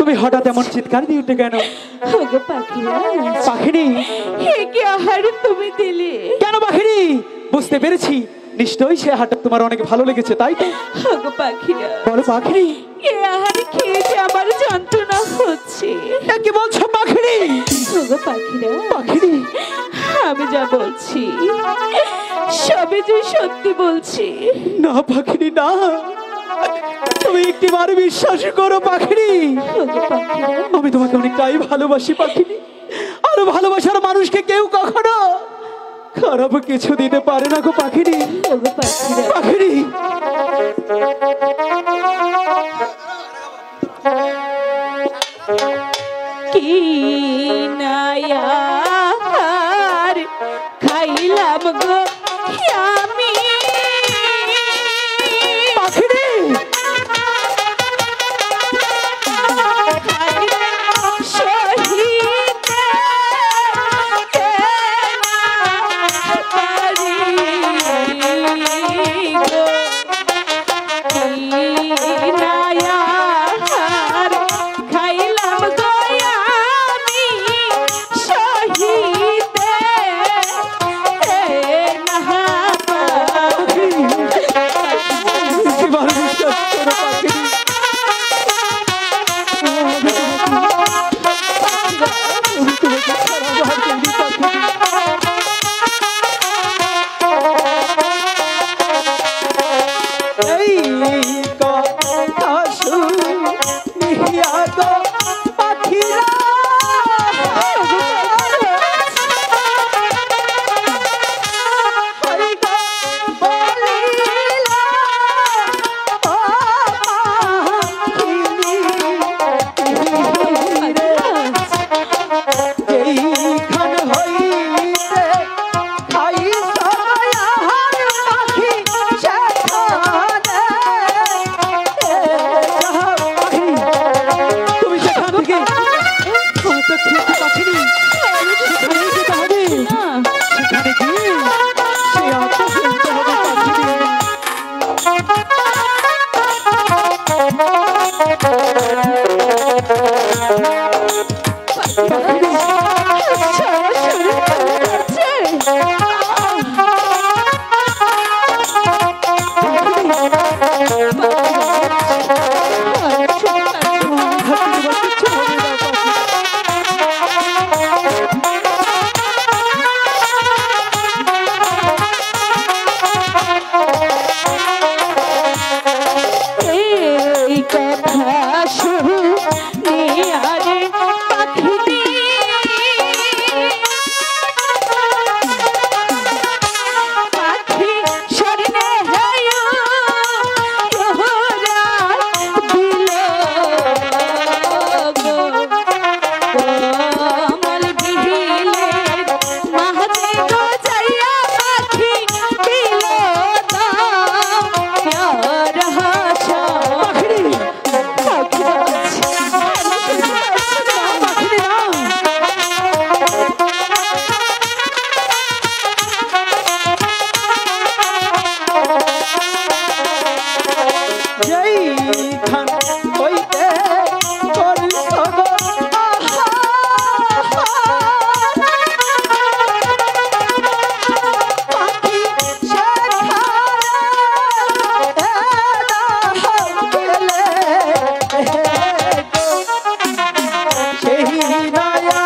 তুমি হঠাৎ এমন চিৎকার দিয়ে উঠে কেন? ওগো পাখিরা, পাখিরি, হে কি আহার তুমি দিলে? কেন পাখিরি? বুঝতে পেরেছি, নিশ্চয়ই সে হঠাৎ তোমার অনেক ভালো লেগেছে, তাই তো? ওগো পাখিরা, বলো পাখিরি, এ আহার খেয়ে যে আমার যন্ত্রণা হচ্ছে। কি বলছো পাখিরি? ওগো পাখিরা, পাখিরি, আমি যা বলছি সবে যে সত্যি বলছি। না পাখিরি না, তুমি একটিবার বিশ্বাস করো পাখিরি। ওগো পাখিরা, আমি তোমাকে অনেকটাই ভালোবাসি পাখিরি। আর ভালোবাসার মানুষকে কেউ কখনো খারাপ কিছু দিতে পারে না গো পাখিরি। ওগো পাখিরা, পাখিরি, কি নায়ার খাইলাম গো আমি। পাখিরি, একটিবার বিশ্বাস করো পাখিরি। আমি তোমাকে খারাপ আর করিনি পাখিরি। এই কথা শুনিয়া গো পাখিরা, ওই গো বলিলা, ও পাখিরি রে, এইখান হইতে খাই সবাই আহার পাখি সেখানে। তুমি সেখান থেকে কত খেয়েছো পাখিরি? সেখানে যেতে হবে, সেখানে গিয়ে সে আত্মা শুনতে হবে পাখিরি। এই কথা শুনিয়া রে পাখিরি, পাখি স্বর্ণে হেয় ইহরা দিল গো, কমল বিহিলের মাঝে গো যাইয়া পাখি দিল দাম রহস্য। পাখিরি, পাখিরি না, যেইখান হইতে করিস গো পাখি সেই নয়া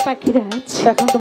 পাখিরাজ, এখন